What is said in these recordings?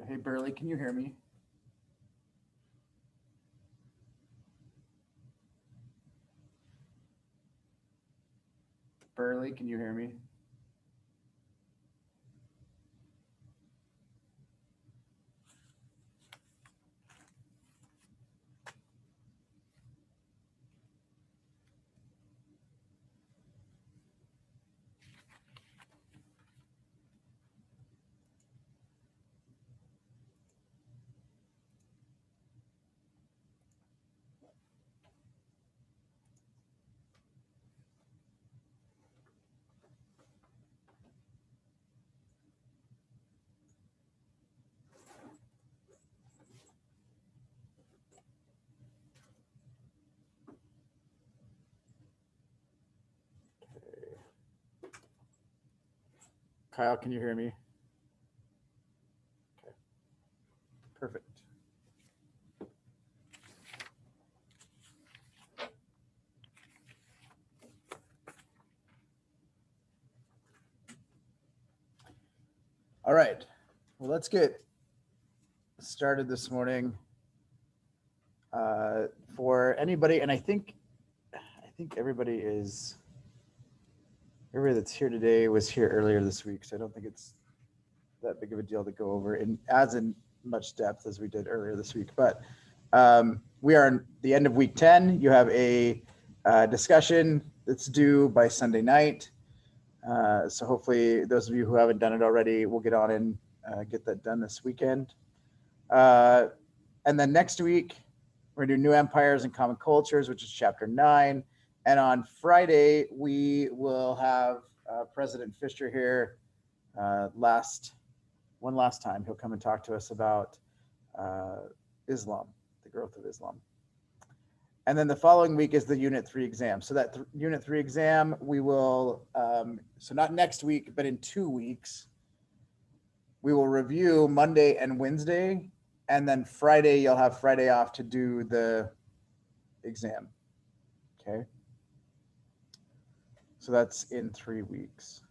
Hey, Burley, can you hear me? Burley, can you hear me? Kyle, can you hear me? Okay, perfect. All right, well, let's get started this morning. For anybody, and I think everybody that's here today was here earlier this week, so I don't think it's that big of a deal to go over in much depth as we did earlier this week. But we are in the end of week 10. You have a discussion that's due by Sunday night. So hopefully those of you who haven't done it already will get on and get that done this weekend. And then next week, we're going to do New Empires and Common Cultures, which is chapter 9. And on Friday, we will have President Fisher here one last time. He'll come and talk to us about Islam, the growth of Islam. And then the following week is the Unit 3 exam. So that Unit 3 exam, we will, so not next week, but in 2 weeks, we will review Monday and Wednesday. And then Friday, you'll have Friday off to do the exam. Okay. So that's in 3 weeks.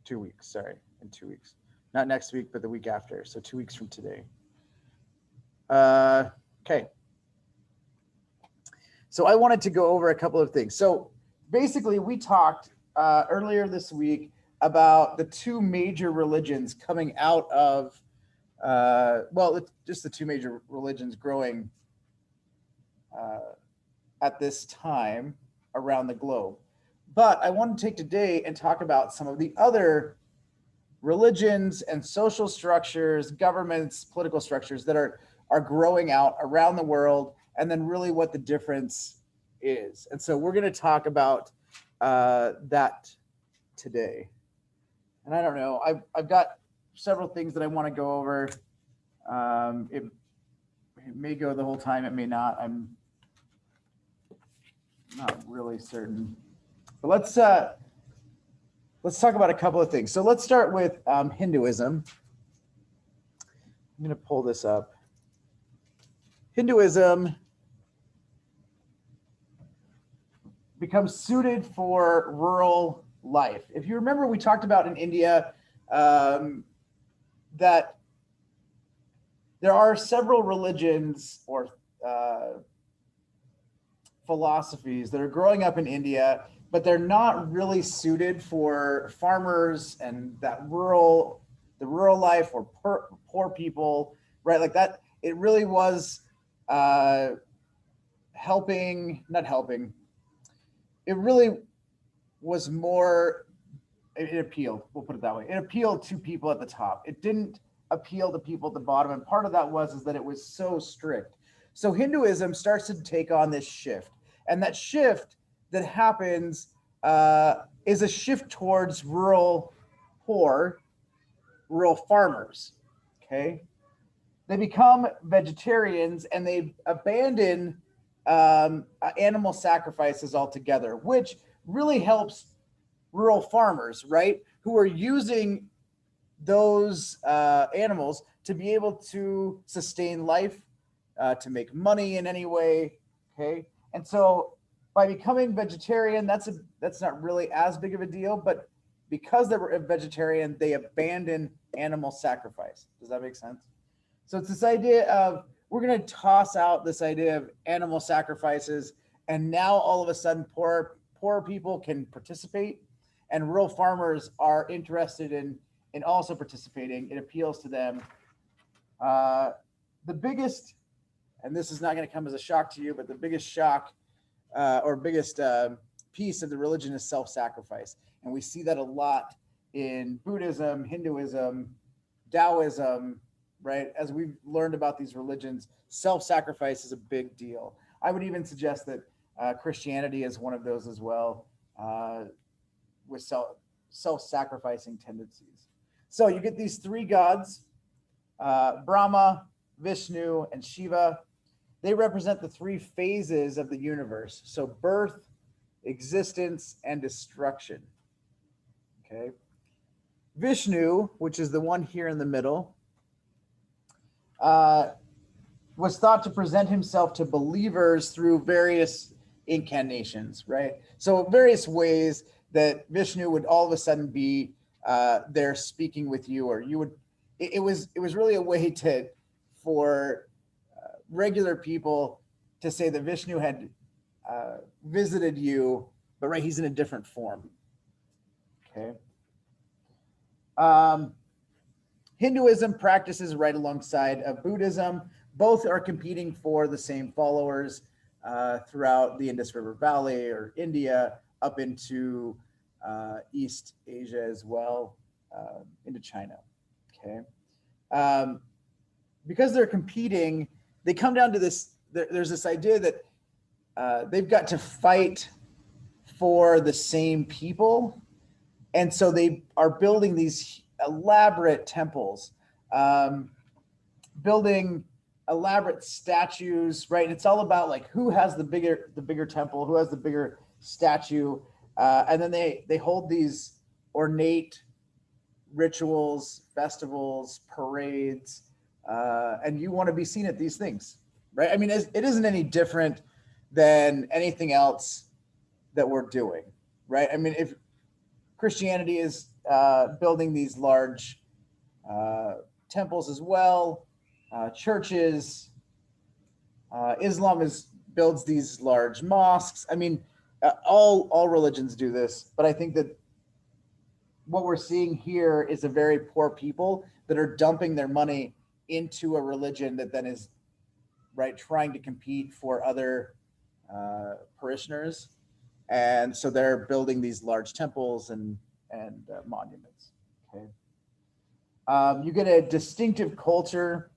2 weeks, sorry, in 2 weeks. Not next week, but the week after. So 2 weeks from today. Okay. So I wanted to go over a couple of things. So basically, we talked earlier this week about the two major religions coming out of, just the two major religions growing at this time around the globe. But I want to take today and talk about some of the other religions and social structures, governments, political structures that are growing out around the world, and then really what the difference is. And so we're going to talk about that today. And I don't know, I've got several things that I want to go over. It may go the whole time, it may not. I'm not really certain. But let's talk about a couple of things. So let's start with Hinduism. I'm going to pull this up. Hinduism becomes suited for rural life. If you remember, we talked about in India that there are several religions or philosophies that are growing up in India, but they're not really suited for farmers and the rural life or poor people, right? Like that, it really was not helping. It really was more, it appealed, we'll put it that way. It appealed to people at the top. It didn't appeal to people at the bottom. And part of that is that it was so strict. So Hinduism starts to take on this shift. And that shift that happens is a shift towards rural farmers, okay? They become vegetarians and they abandon animal sacrifices altogether, which really helps rural farmers, right? Who are using those animals to be able to sustain life, to make money in any way, okay? And so by becoming vegetarian, that's not really as big of a deal, but because they were a vegetarian, they abandoned animal sacrifice. Does that make sense? So it's this idea of we're going to toss out this idea of animal sacrifices, and now all of a sudden poor people can participate, and rural farmers are interested in also participating. It appeals to them. The biggest, and this is not going to come as a shock to you, but the biggest shock or biggest piece of the religion is self-sacrifice. And we see that a lot in Buddhism, Hinduism, Taoism, right? As we've learned about these religions, self-sacrifice is a big deal. I would even suggest that Christianity is one of those as well, with self-sacrificing tendencies. So you get these three gods, Brahma, Vishnu, and Shiva. They represent the three phases of the universe. So birth, existence, and destruction. Okay. Vishnu, which is the one here in the middle, was thought to present himself to believers through various incarnations, right? So various ways that Vishnu would all of a sudden be there speaking with you, or you would. It was really a way for regular people to say that Vishnu had visited you, but right, he's in a different form. Okay. Hinduism practices right alongside of Buddhism. Both are competing for the same followers throughout the Indus River Valley or India up into East Asia as well, into China. Okay. Because they're competing, they come down to this, there's this idea that they've got to fight for the same people. And so they are building these elaborate temples, building elaborate statues, right? And it's all about like who has the bigger temple, who has the bigger statue. And then they hold these ornate rituals, festivals, parades, and you want to be seen at these things, right? I mean, it isn't any different than anything else that we're doing, right? I mean, if Christianity is building these large temples as well, churches, Islam builds these large mosques. I mean, all religions do this, but I think that what we're seeing here is a very poor people that are dumping their money into a religion that then is right trying to compete for other parishioners, and so they're building these large temples and monuments. Okay, you get a distinctive culture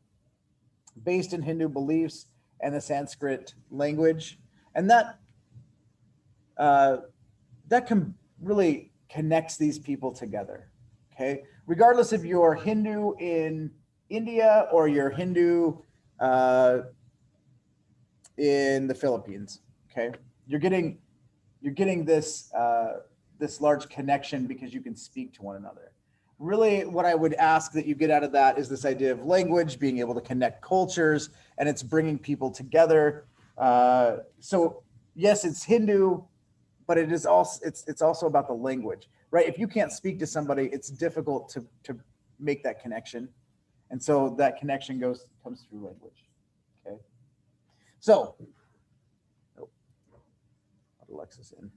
based in Hindu beliefs and the Sanskrit language, and that can really connects these people together. Okay, regardless if you're Hindu in India or you're Hindu in the Philippines. Okay, you're getting this this large connection because you can speak to one another. Really, what I would ask that you get out of that is this idea of language, being able to connect cultures, and it's bringing people together. So yes, it's Hindu, but it is also it's also about the language, right? If you can't speak to somebody, it's difficult to make that connection, and so that connection comes through language. Okay, so let Alexis in.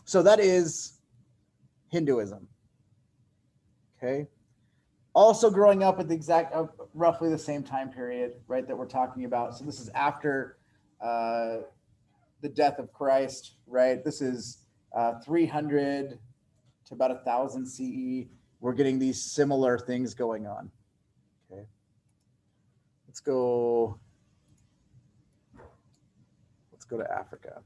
So that is Hinduism. Okay, also growing up at the roughly the same time period, right, that we're talking about. So this is after the death of Christ, right? This is 300 to about 1000 CE. We're getting these similar things going on. Okay, let's go to Africa.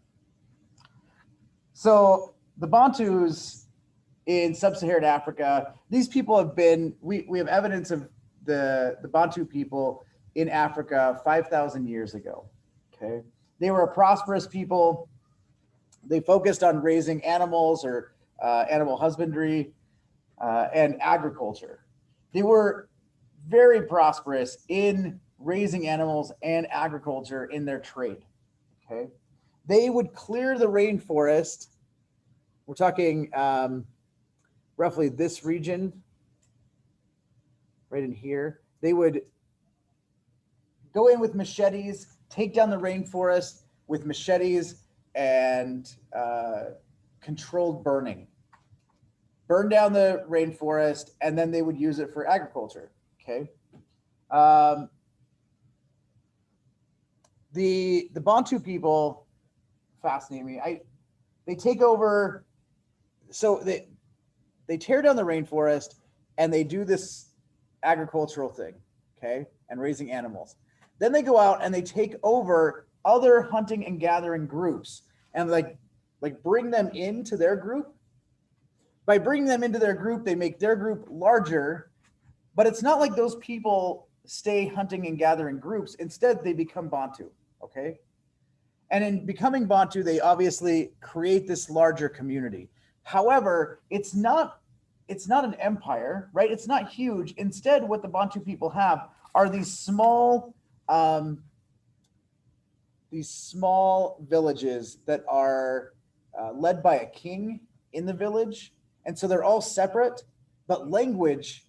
So the Bantus in sub-Saharan Africa, these people have been, we have evidence of the Bantu people in Africa 5,000 years ago. Okay, they were a prosperous people. They focused on raising animals or animal husbandry and agriculture. They were very prosperous in raising animals and agriculture in their trade. Okay, they would clear the rainforest we're talking roughly this region right in here. They would go in with machetes, take down the rainforest with machetes and controlled burning. Burn down the rainforest, and then they would use it for agriculture. Okay. Um, the Bantu people fascinate me. They take over, so they tear down the rainforest and they do this agricultural thing, okay, and raising animals. Then they go out and they take over other hunting and gathering groups and like bring them into their group. By bringing them into their group, they make their group larger, but it's not like those people stay hunting and gathering groups. Instead, they become Bantu, okay? And in becoming Bantu, they obviously create this larger community. However, it's not an empire, right? It's not huge. Instead, what the Bantu people have are these small villages that are led by a king in the village, and so they're all separate, but language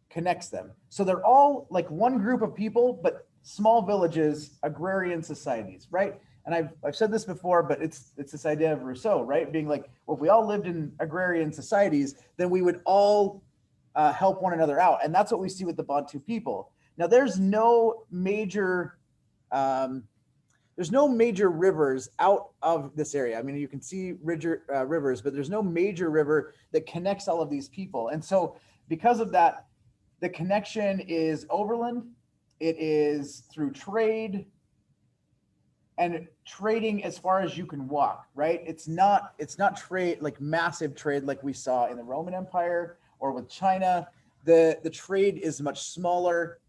connects them. So they're all like one group of people, but small villages, agrarian societies, right? And I've said this before, but it's this idea of Rousseau, right? Being like, well, if we all lived in agrarian societies, then we would all help one another out, and that's what we see with the Bantu people. Now, there's no major rivers out of this area. I mean, you can see rivers, but there's no major river that connects all of these people. And so because of that, the connection is overland. It is through trade and trading as far as you can walk, right? It's not trade, like massive trade like we saw in the Roman Empire or with China. The trade is much smaller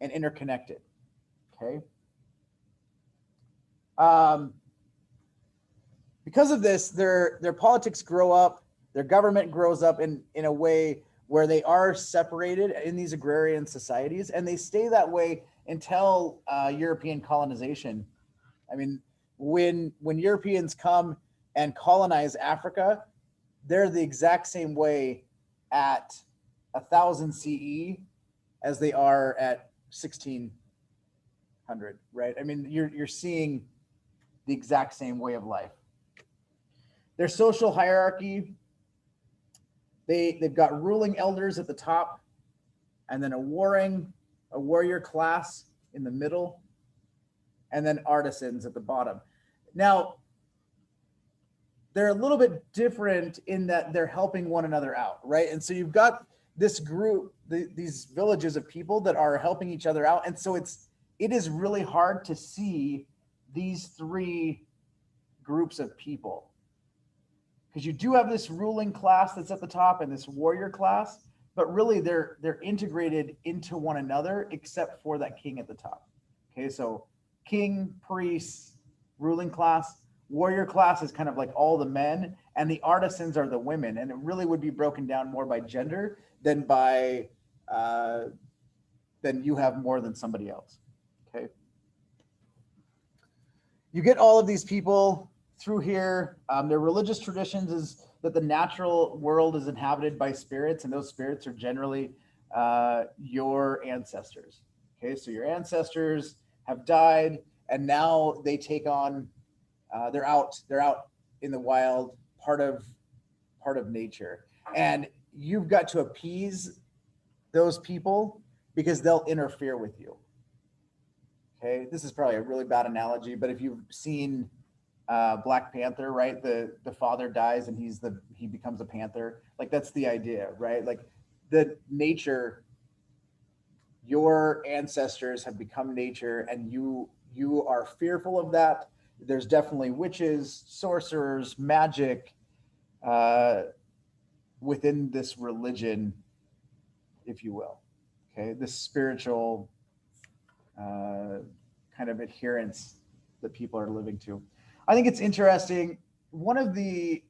and interconnected, okay? Because of this, their politics grow up, their government grows up in a way where they are separated in these agrarian societies, and they stay that way until European colonization. I mean, when Europeans come and colonize Africa, they're the exact same way at 1000 CE as they are at 1600, right? I mean, you're seeing the exact same way of life. Their social hierarchy, they've got ruling elders at the top, and then a warrior class in the middle, and then artisans at the bottom. Now, they're a little bit different in that they're helping one another out, right? And so you've got this group, these villages of people that are helping each other out, and so it is really hard to see these three groups of people, because you do have this ruling class that's at the top and this warrior class, but really they're integrated into one another except for that king at the top. Okay, so king, priests, ruling class, warrior class is kind of like all the men, and the artisans are the women, and it really would be broken down more by gender than by than you have more than somebody else. Okay, you get all of these people through here. Their religious traditions is that the natural world is inhabited by spirits, and those spirits are generally your ancestors. Okay, so your ancestors have died, and now they take on. They're out in the wild, part of nature, and you've got to appease those people because they'll interfere with you. Okay, this is probably a really bad analogy, but if you've seen Black Panther, right? The father dies and he becomes a panther. Like, that's the idea, right? Like, the nature, your ancestors have become nature, and you are fearful of that. There's definitely witches, sorcerers, magic within this religion, if you will. Okay, this spiritual kind of adherence that people are living to. I think it's interesting. One of the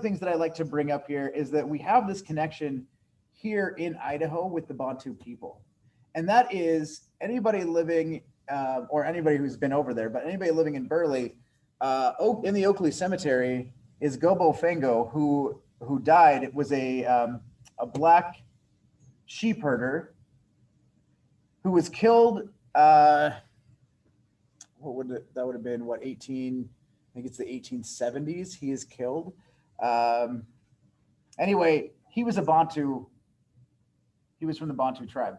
things that I like to bring up here is that we have this connection here in Idaho with the Bantu people, and that is anybody living or anybody who's been over there, but anybody living in Burley, in the Oakley Cemetery is Gobo Fango, who died. It was a black sheep herder who was killed. That would have been what 18? I think it's the 1870s. He is killed. Um, anyway, he was a Bantu. He was from the Bantu tribe.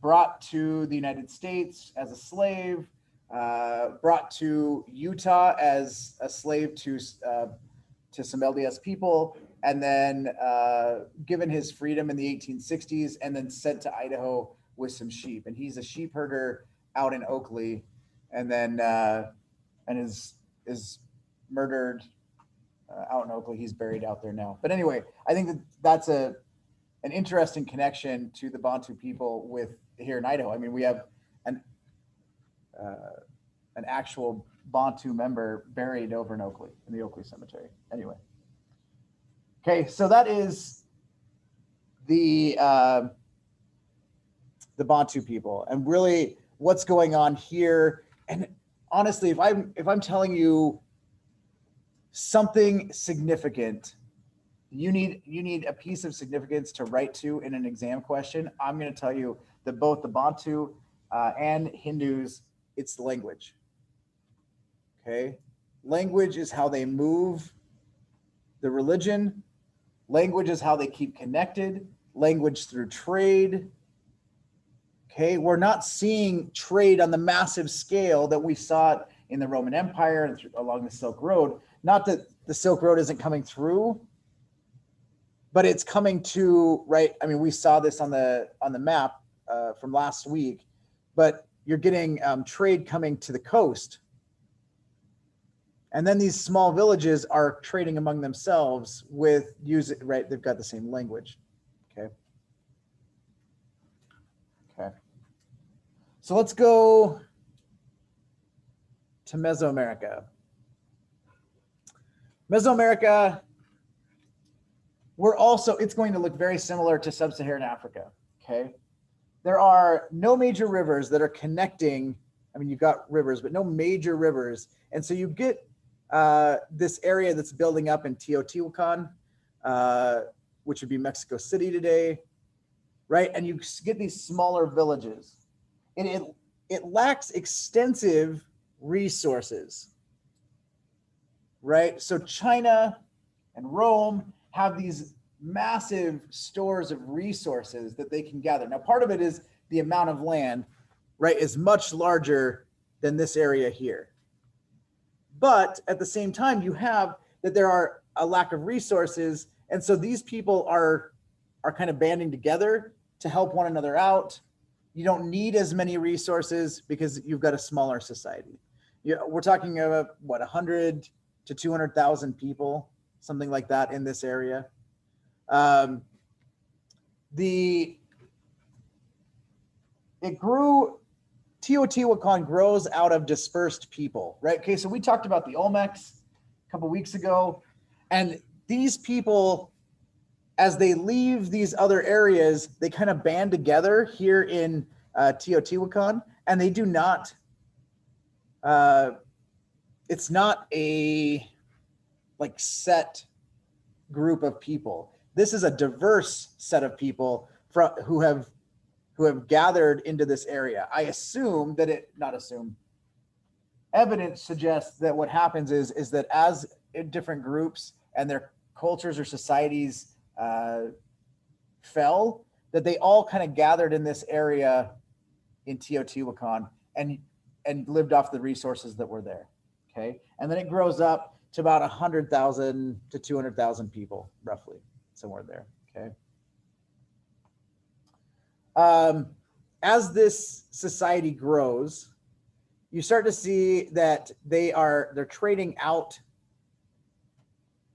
Brought to the United States as a slave, brought to Utah as a slave to some LDS people, and then given his freedom in the 1860s, and then sent to Idaho with some sheep. And he's a sheep herder out in Oakley, and then and is murdered out in Oakley. He's buried out there now. But anyway, I think that's an interesting connection to the Bantu people with here in Idaho. I mean, we have an actual Bantu member buried over in Oakley, in the Oakley Cemetery. Anyway. Okay, so that is the Bantu people, and really what's going on here. And honestly, if I'm telling you something significant, you need a piece of significance to write to in an exam question, I'm going to tell you that both the Bantu and Hindus, it's the language. Okay, language is how they move the religion. Language is how they keep connected. Language through trade. Okay, we're not seeing trade on the massive scale that we saw in the Roman Empire and along the Silk Road. Not that the Silk Road isn't coming through, but it's coming to, right? I mean, we saw this on the map from last week, but you're getting trade coming to the coast. And then these small villages are trading among themselves with right? They've got the same language. Okay. Okay. So let's go to Mesoamerica. Mesoamerica, it's going to look very similar to sub-Saharan Africa. Okay. There are no major rivers that are connecting. I mean, you've got rivers, but no major rivers. And so you get this area that's building up in Teotihuacan, which would be Mexico City today, right? And you get these smaller villages, and it lacks extensive resources, right? So China and Rome have these massive stores of resources that they can gather. Now, part of it is the amount of land, right, is much larger than this area here. But at the same time, you have that there are a lack of resources. And so these people are kind of banding together to help one another out. You don't need as many resources because you've got a smaller society. We're talking about, 100 to 200,000 people, something like that in this area. Teotihuacan grows out of dispersed people, right? Okay, so we talked about the Olmecs a couple weeks ago, and these people, as they leave these other areas, they kind of band together here in Teotihuacan, and they do not, it's not a set group of people. This is a diverse set of people who have gathered into this area. I assume that evidence suggests that what happens is that as different groups and their cultures or societies fell, that they all kind of gathered in this area in Teotihuacan and lived off the resources that were there. Okay. And then it grows up to about 100,000 to 200,000 people, roughly, somewhere there. Okay. As this society grows, you start to see that they're trading out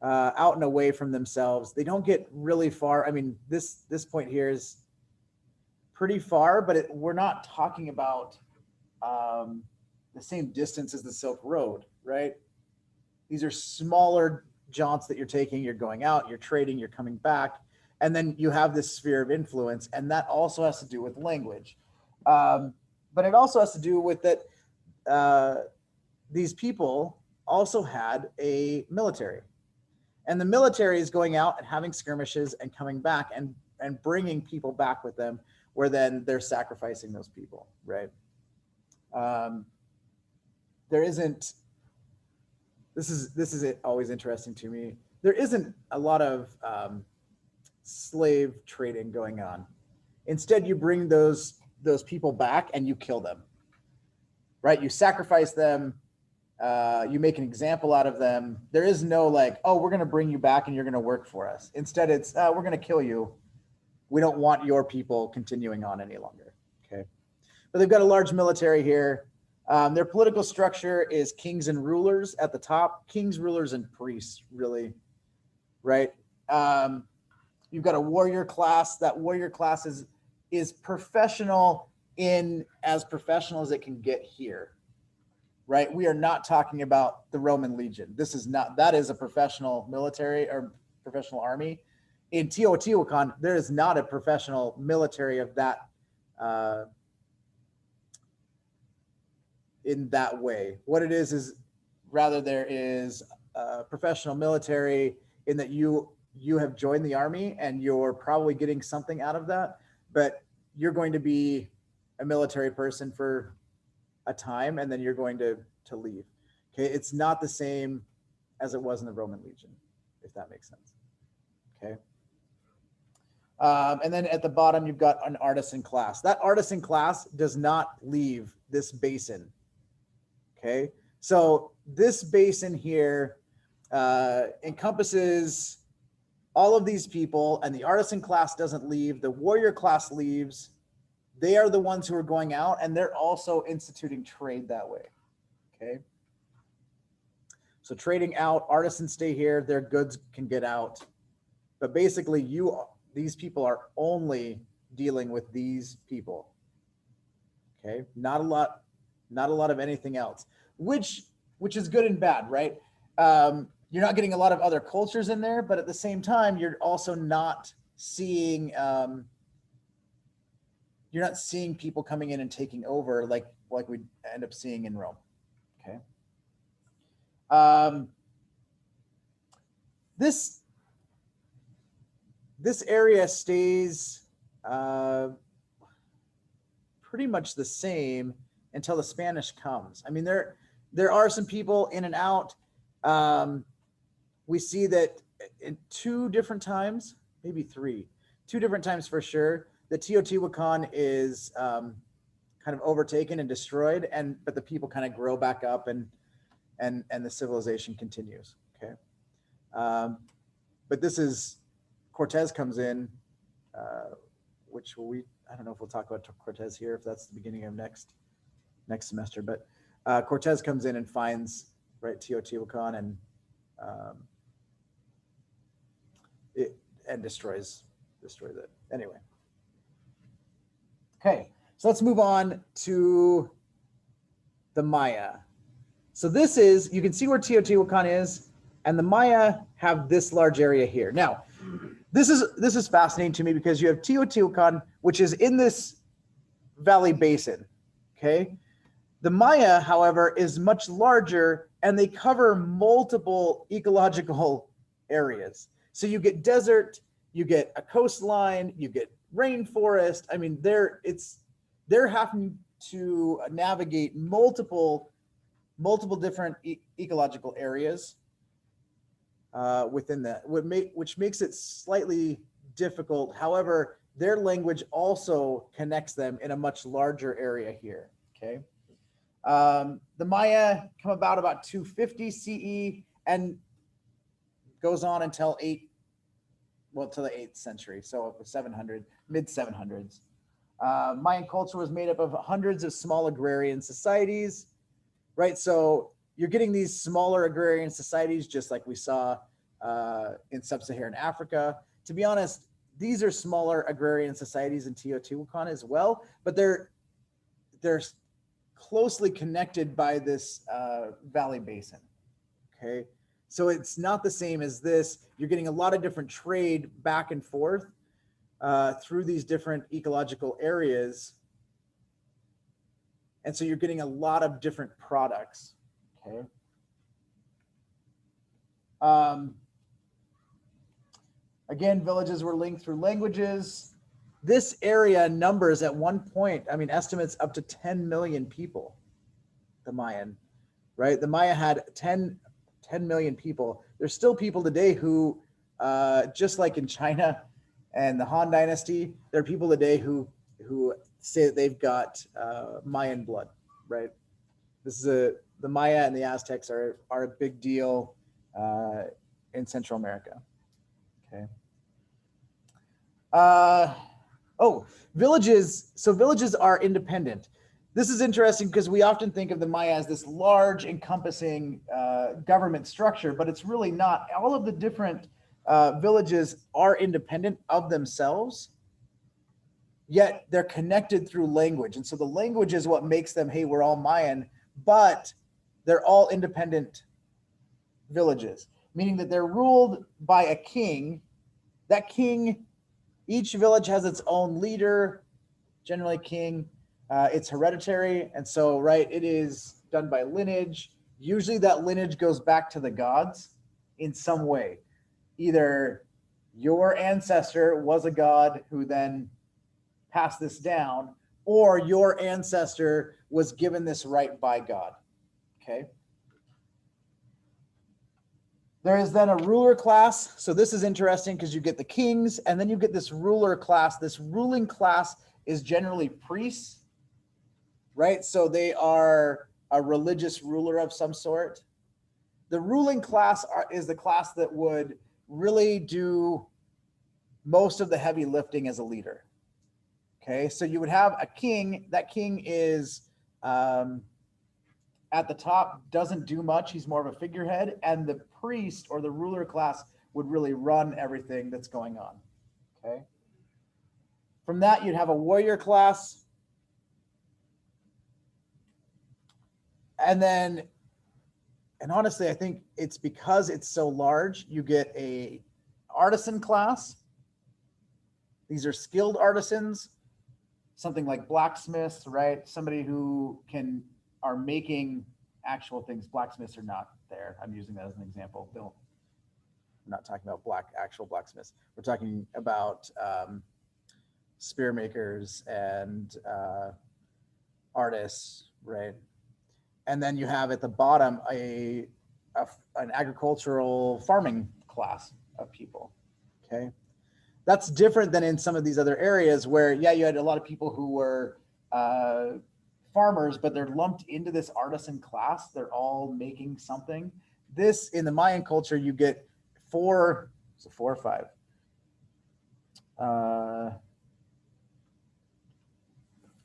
and away from themselves. They don't get really far. I mean, this point here is pretty far, but we're not talking about the same distance as the Silk Road, right? These are smaller jaunts that you're taking. You're going out, you're trading, you're coming back. And then you have this sphere of influence, and that also has to do with language. But it also has to do with that these people also had a military. And the military is going out and having skirmishes and coming back and bringing people back with them, where then they're sacrificing those people, right? There isn't. This is always interesting to me. There isn't a lot of slave trading going on. Instead, you bring those people back and you kill them, right? You sacrifice them. You make an example out of them. There is no like, oh, we're going to bring you back and you're going to work for us. Instead, it's we're going to kill you. We don't want your people continuing on any longer. Okay, but they've got a large military here. Their political structure is kings and rulers at the top. Kings, rulers, and priests, really, right? You've got a warrior class. That warrior class is professional in as professional as it can get here. Right? We are not talking about the Roman legion. This is not, that is a professional military or professional army. In Teotihuacan, there is not a professional military of that in that way. What it is rather there is a professional military in that you have joined the army and you're probably getting something out of that, but you're going to be a military person for a time and then you're going to leave. Okay, it's not the same as it was in the Roman legion, if that makes sense. Okay, and then at the bottom you've got an artisan class. That artisan class does not leave this basin. Okay, so this basin here encompasses all of these people, and the artisan class doesn't leave. The warrior class leaves. They are the ones who are going out, and they're also instituting trade that way. Okay. So trading out, artisans stay here, their goods can get out. But basically these people are only dealing with these people. Okay. Not a lot of anything else, which is good and bad, right? You're not getting a lot of other cultures in there, but at the same time, you're also not seeing, you're not seeing people coming in and taking over like we end up seeing in Rome. Okay. This area stays pretty much the same until the Spanish comes. I mean, there are some people in and out. We see that in two different times, maybe two different times for sure, the Teotihuacan is kind of overtaken and destroyed, but the people kind of grow back up and the civilization continues. Okay, but this is Cortez comes in, which I don't know if we'll talk about Cortez here, if that's the beginning of next semester, but Cortez comes in and finds Teotihuacan and destroys it. Anyway. Okay, so let's move on to the Maya. So this is, you can see where Teotihuacan is, and the Maya have this large area here. Now, this is fascinating to me because you have Teotihuacan, which is in this valley basin, okay? The Maya, however, is much larger, and they cover multiple ecological areas. So you get desert, you get a coastline, you get rainforest. I mean, they're having to navigate multiple different ecological areas within that, which makes it slightly difficult. However, their language also connects them in a much larger area here. Okay, the Maya come about 250 CE and goes on until to the 8th century, so 700, mid 700s. Mayan culture was made up of hundreds of small agrarian societies, right? So you're getting these smaller agrarian societies, just like we saw in sub-Saharan Africa. To be honest, these are smaller agrarian societies in Teotihuacan as well, but they're closely connected by this valley basin. Okay, so it's not the same as this. You're getting a lot of different trade back and forth through these different ecological areas. And so you're getting a lot of different products, okay? Um, Again, villages were linked through languages. This area numbers at one point, I mean, estimates up to 10 million people, the Mayan, right? The Maya had 10 million people. There's still people today who, just like in China and the Han Dynasty, there are people today who say that they've got Mayan blood, right? The Maya and the Aztecs are a big deal in Central America. Okay. Villages. So villages are independent. This is interesting because we often think of the Maya as this large, encompassing government structure, but it's really not. All of the different villages are independent of themselves, yet they're connected through language. And so the language is what makes them, hey, we're all Mayan, but they're all independent villages, meaning that they're ruled by a king. That king, each village has its own leader, generally king. It's hereditary. And so, right, it is done by lineage. Usually that lineage goes back to the gods in some way. Either your ancestor was a god who then passed this down, or your ancestor was given this right by God. Okay. There is then a ruler class. So this is interesting because you get the kings and then you get this ruler class. This ruling class is generally priests, right? So they are a religious ruler of some sort. The ruling class is the class that would really do most of the heavy lifting as a leader. Okay, so you would have a king. That king is at the top, doesn't do much. He's more of a figurehead. And the priest or the ruler class would really run everything that's going on. Okay. From that, you'd have a warrior class. And then, and honestly, I think it's because it's so large, you get a artisan class. These are skilled artisans, something like blacksmiths, right? Somebody who are making actual things. Blacksmiths are not there. I'm using that as an example. I'm not talking about actual blacksmiths. We're talking about spear makers and artists, right? And then you have at the bottom an agricultural farming class of people. Okay, that's different than in some of these other areas where, yeah, you had a lot of people who were farmers, but they're lumped into this artisan class. They're all making something. This, in the Mayan culture, you get four or five.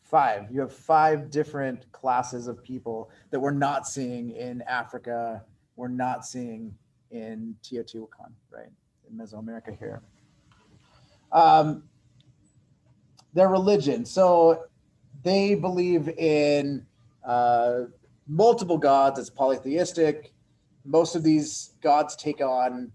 Five. You have five different classes of people that we're not seeing in Africa. We're not seeing in Teotihuacan, right? In Mesoamerica here. Their religion. So they believe in multiple gods. It's polytheistic. Most of these gods take on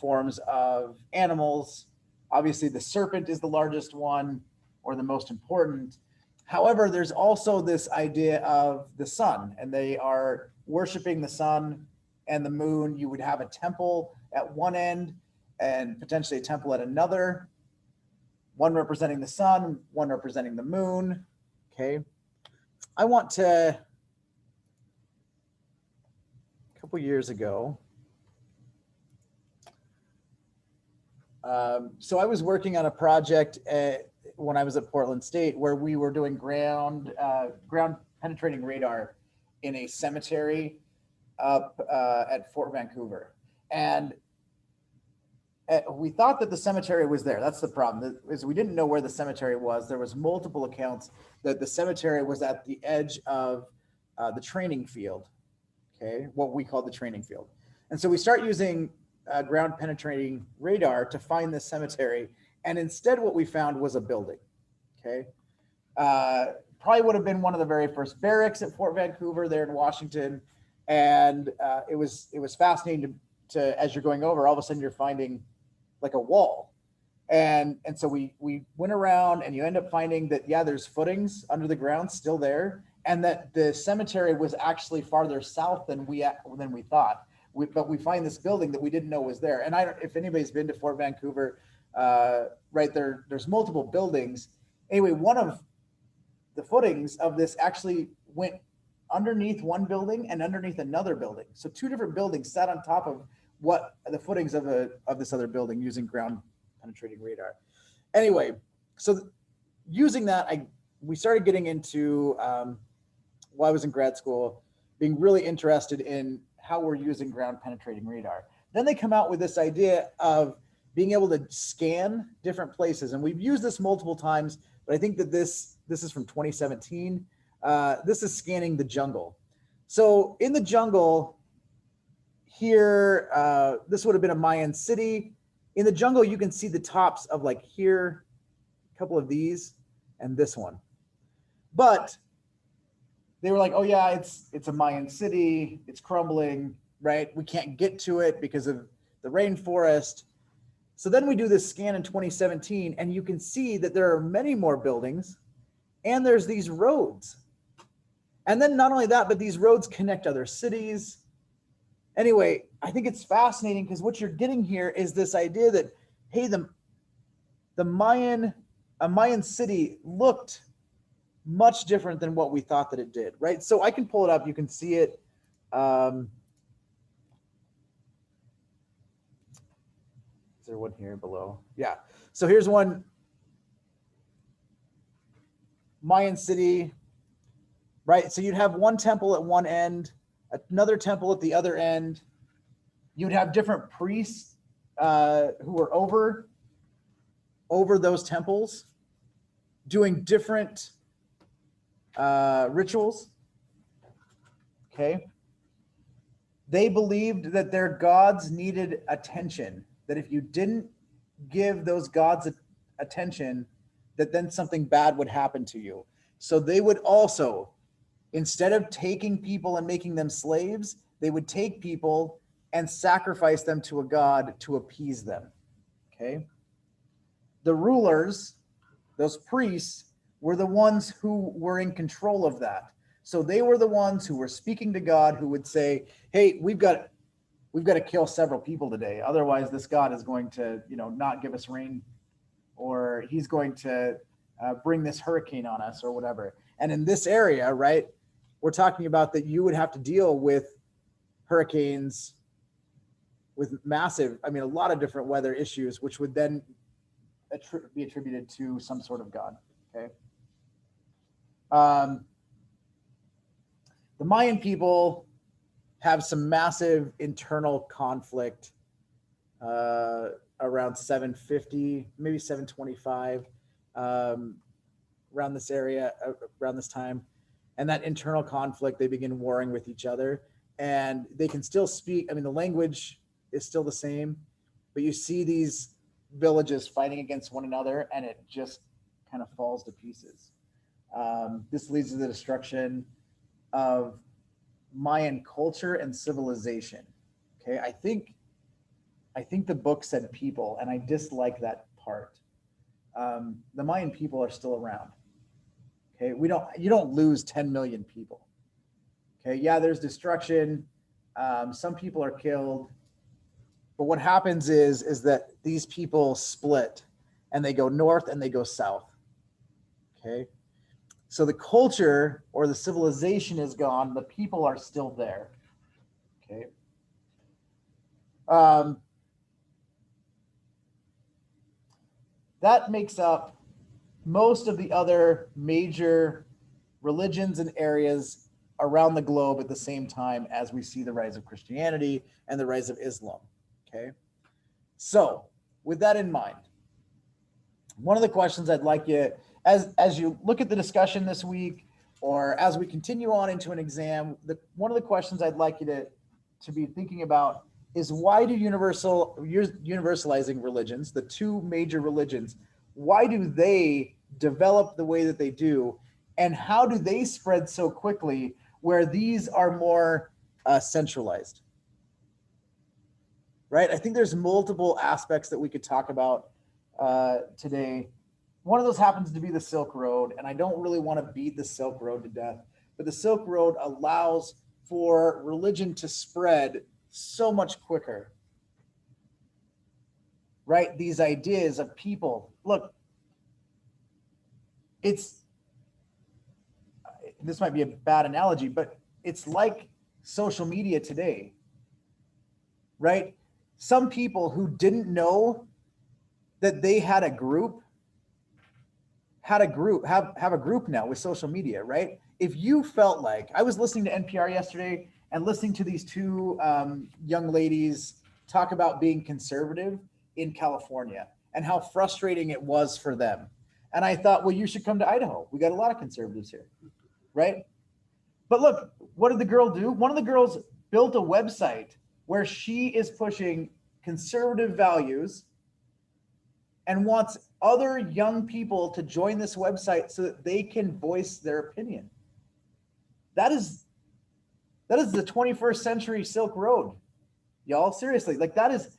forms of animals. Obviously, the serpent is the largest one or the most important. However, there's also this idea of the sun, and they are worshiping the sun and the moon. You would have a temple at one end and potentially a temple at another, one representing the sun, one representing the moon. Okay. I want to, a couple years ago, so I was working on a project when I was at Portland State where we were doing ground penetrating radar in a cemetery up at Fort Vancouver. And we thought that the cemetery was there. That's the problem, is we didn't know where the cemetery was. There was multiple accounts that the cemetery was at the edge of the training field, okay, what we call the training field. And so we start using ground penetrating radar to find this cemetery. And instead what we found was a building, okay? Probably would have been one of the very first barracks at Fort Vancouver there in Washington. And it was fascinating to, as you're going over, all of a sudden you're finding like a wall. And so we went around and you end up finding that, yeah, there's footings under the ground still there. And that the cemetery was actually farther south than we thought. but we find this building that we didn't know was there. And I don't, if anybody's been to Fort Vancouver, right there, there's multiple buildings. Anyway, one of the footings of this actually went underneath one building and underneath another building. So two different buildings sat on top of what the footings of this other building using ground penetrating radar. Anyway, so using that, we started getting into while I was in grad school, being really interested in how we're using ground penetrating radar. Then they come out with this idea of being able to scan different places, and we've used this multiple times. But I think that this is from 2017. This is scanning the jungle. So in the jungle here, this would have been a Mayan city. In the jungle, you can see the tops of like here, a couple of these, and this one. But they were like, oh yeah, it's a Mayan city. It's crumbling, right? We can't get to it because of the rainforest. So then we do this scan in 2017, and you can see that there are many more buildings, and there's these roads. And then not only that, but these roads connect other cities. Anyway, I think it's fascinating because what you're getting here is this idea that, hey, a Mayan city looked much different than what we thought that it did, right? So I can pull it up. You can see it. Is there one here below? Yeah. So here's one Mayan city, right? So you'd have one temple at one end, another temple at the other end. You'd have different priests who were over those temples doing different rituals. Okay. They believed that their gods needed attention, that if you didn't give those gods attention, that then something bad would happen to you. So they would also, instead of taking people and making them slaves, they would take people and sacrifice them to a god to appease them. Okay. The rulers, those priests, were the ones who were in control of that. So they were the ones who were speaking to God, who would say, hey, we've got to kill several people today. Otherwise, this God is going to, not give us rain, or he's going to bring this hurricane on us or whatever. And in this area, right, we're talking about that you would have to deal with hurricanes, with massive, a lot of different weather issues, which would then be attributed to some sort of God. Okay. The Mayan people have some massive internal conflict around 750, maybe 725, around this area, around this time. And that internal conflict, they begin warring with each other, and they can still speak. The language is still the same, but you see these villages fighting against one another, and it just kind of falls to pieces. This leads to the destruction of Mayan culture and civilization. Okay, I think the book said people, and I dislike that part. The Mayan people are still around. Okay, you don't lose 10 million people. Okay, yeah, there's destruction. Some people are killed, but what happens is that these people split, and they go north and they go south. Okay. So the culture or the civilization is gone. The people are still there. Okay. That makes up most of the other major religions and areas around the globe at the same time as we see the rise of Christianity and the rise of Islam. Okay. So with that in mind, one of the questions I'd like you, as you look at the discussion this week, or as we continue on into an exam, one of the questions I'd like you to be thinking about is, why do universalizing religions, the two major religions, why do they develop the way that they do, and how do they spread so quickly where these are more centralized? Right? I think there's multiple aspects that we could talk about today. One of those happens to be the Silk Road, and I don't really want to beat the Silk Road to death, but the Silk Road allows for religion to spread so much quicker, right? These ideas of people. Look, it's, this might be a bad analogy, but it's like social media today, right? Some people who didn't know that they had a group have a group now with social media, right? If you felt like, I was listening to NPR yesterday and listening to these two young ladies talk about being conservative in California and how frustrating it was for them. And I thought, well, you should come to Idaho. We got a lot of conservatives here, right? But look, what did the girl do? One of the girls built a website where she is pushing conservative values and wants other young people to join this website so that they can voice their opinion. That is the 21st century Silk Road, y'all. Seriously, like that is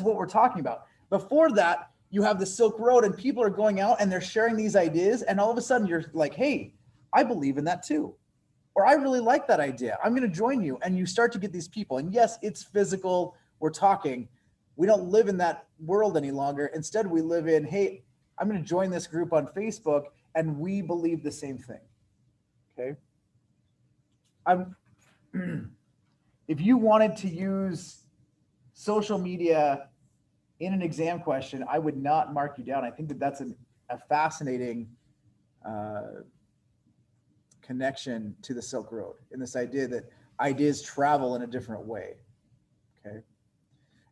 what we're talking about. Before that, you have the Silk Road and people are going out and they're sharing these ideas, and all of a sudden you're like, hey, I believe in that too. Or I really like that idea. I'm going to join you. And you start to get these people. And yes, it's physical. We're talking. We don't live in that world any longer. Instead, we live in, hey, I'm going to join this group on Facebook and we believe the same thing. Okay. If you wanted to use social media in an exam question, I would not mark you down. I think that that's a fascinating connection to the Silk Road, in this idea that ideas travel in a different way. Okay.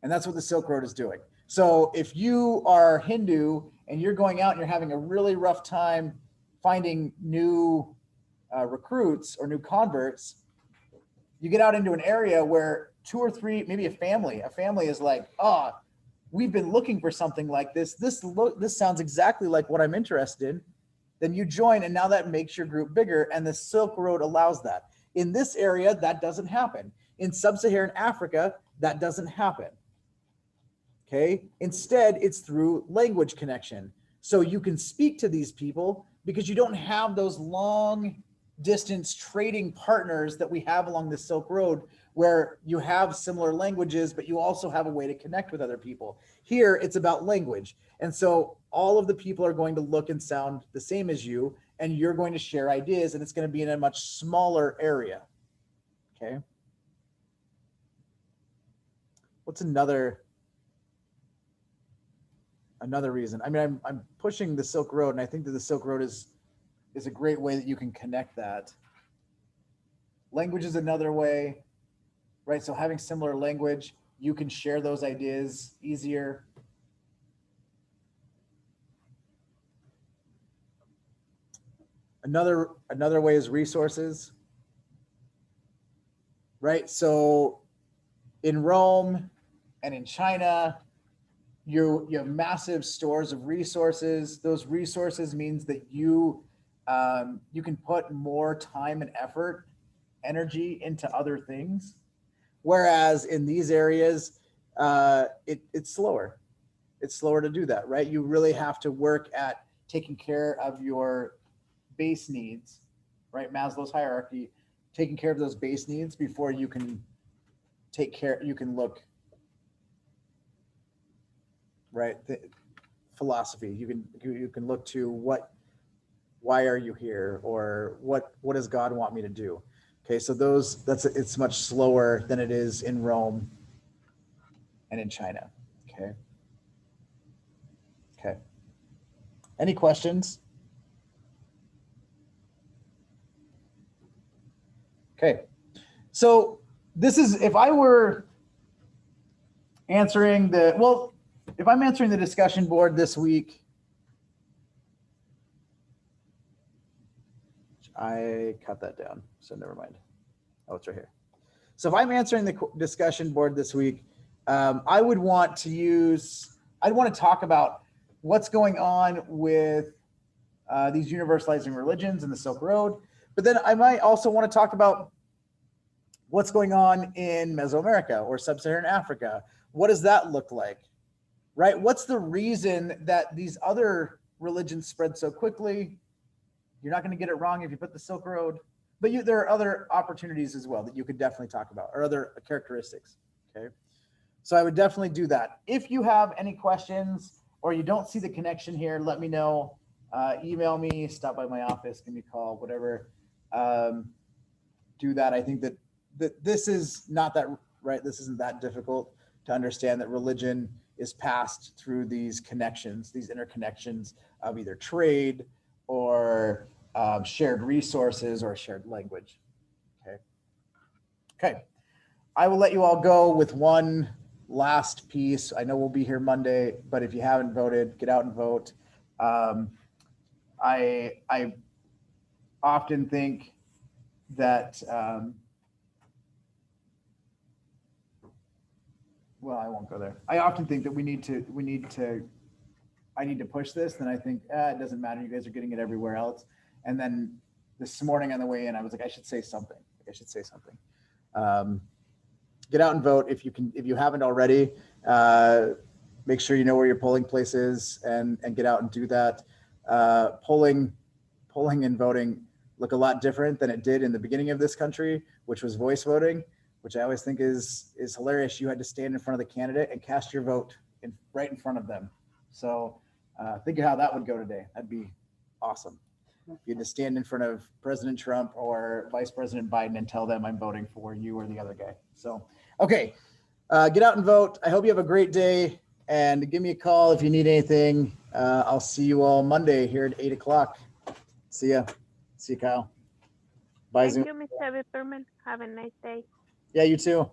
And that's what the Silk Road is doing. So if you are Hindu and you're going out and you're having a really rough time finding new recruits or new converts, you get out into an area where two or three, maybe a family is like, oh, we've been looking for something like this. This sounds exactly like what I'm interested in. Then you join, and now that makes your group bigger, and the Silk Road allows that. In this area, that doesn't happen. In sub-Saharan Africa, that doesn't happen. Okay. Instead, it's through language connection. So you can speak to these people because you don't have those long distance trading partners that we have along the Silk Road, where you have similar languages, but you also have a way to connect with other people. Here, it's about language. And so all of the people are going to look and sound the same as you, and you're going to share ideas, and it's going to be in a much smaller area. Okay. What's another reason? I mean, I'm pushing the Silk Road, and I think that the Silk Road is a great way that you can connect that. Language is another way, right? So having similar language, you can share those ideas easier. Another way is resources, right? So in Rome and in China, you have massive stores of resources. Those resources means that you can put more time and effort, energy into other things. Whereas in these areas, it's slower. It's slower to do that, right? You really have to work at taking care of your base needs, right? Maslow's hierarchy, taking care of those base needs before you can you can look, right? Philosophy. You can look to why are you here, or what does God want me to do? Okay, so it's much slower than it is in Rome and in China. Okay. Okay. Any questions? Okay. So this is, if I were answering if I'm answering the discussion board this week, I cut that down, so never mind. Oh, it's right here. So if I'm answering the discussion board this week, I'd want to talk about what's going on with these universalizing religions in the Silk Road. But then I might also want to talk about what's going on in Mesoamerica or Sub-Saharan Africa. What does that look like, right? What's the reason that these other religions spread so quickly? You're not going to get it wrong if you put the Silk Road, but there are other opportunities as well that you could definitely talk about, or other characteristics. Okay. So I would definitely do that. If you have any questions or you don't see the connection here, let me know. Email me, stop by my office, give me a call, whatever. Do that. I think that this is not that right. This isn't that difficult to understand that religion is passed through these connections, these interconnections of either trade or shared resources or shared language. Okay. Okay. I will let you all go with one last piece. I know we'll be here Monday, but if you haven't voted, get out and vote. I often think that well, I won't go there. I often think that I need to push this. Then I think it doesn't matter. You guys are getting it everywhere else. And then this morning on the way in, I was like, I should say something. I should say something. Get out and vote if you can. If you haven't already, make sure you know where your polling place is and get out and do that. Polling and voting look a lot different than it did in the beginning of this country, which was voice voting, which I always think is hilarious. You had to stand in front of the candidate and cast your vote right in front of them. So think of how that would go today. That'd be awesome. You had to stand in front of President Trump or Vice President Biden and tell them I'm voting for you or the other guy. So, okay, get out and vote. I hope you have a great day and give me a call if you need anything. I'll see you all Monday here at 8 o'clock. See ya. See you, Kyle. Bye, Thank Zoom. you, Mr. Vipperman. Have a nice day. Yeah, you too.